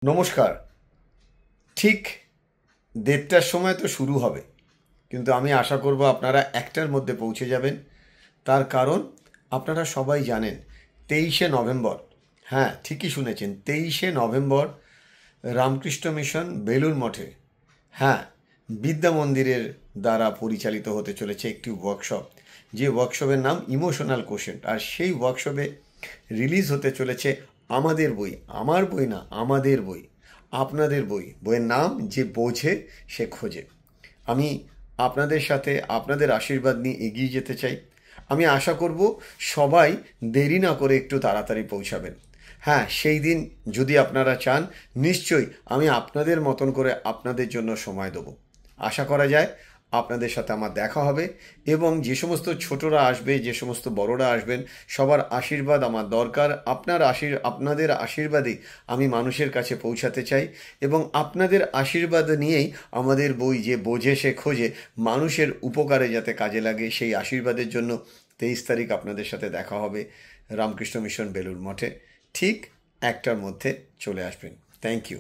নমস্কার। ঠিক ১:৩০টার সময় তো শুরু হবে, কিন্তু আমি আশা করব আপনারা ১টার মধ্যে পৌঁছে যাবেন। তার কারণ আপনারা সবাই জানেন ২৩শে নভেম্বর, হ্যাঁ ঠিকই শুনেছেন, ২৩শে নভেম্বর রামকৃষ্ণ মিশন বেলুড় মঠে, হ্যাঁ, বিদ্যা মন্দিরের দ্বারা পরিচালিত হতে চলেছে একটি ওয়ার্কশপ, যে ওয়ার্কশপের নাম ইমোশনাল কোশেন্ট। আর সেই ওয়ার্কশপে রিলিজ হতে চলেছে আমাদের বই, আমার বই না, আমাদের বই, আপনাদের বই। বইয়ের নাম যে বোঝে সে খোঁজে। আমি আপনাদের সাথে আপনাদের আশীর্বাদ নিয়ে এগিয়ে যেতে চাই। আমি আশা করব সবাই দেরি না করে একটু তাড়াতাড়ি পৌঁছাবেন। হ্যাঁ, সেই দিন যদি আপনারা চান, নিশ্চয়ই আমি আপনাদের মতন করে আপনাদের জন্য সময় দেবো। আশা করা যায় আপনাদের সাথে আমার দেখা হবে, এবং যে সমস্ত ছোটরা আসবে, যে সমস্ত বড়রা আসবেন, সবার আশীর্বাদ আমার দরকার। আপনাদের আশীর্বাদে আমি মানুষের কাছে পৌঁছাতে চাই, এবং আপনাদের আশীর্বাদ নিয়েই আমাদের বই যে বোঝে সে খোঁজে মানুষের উপকারে যাতে কাজে লাগে, সেই আশীর্বাদের জন্য ২৩ তারিখ আপনাদের সাথে দেখা হবে রামকৃষ্ণ মিশন বেলুড় মঠে। ঠিক ১টার মধ্যে চলে আসবেন। Thank you.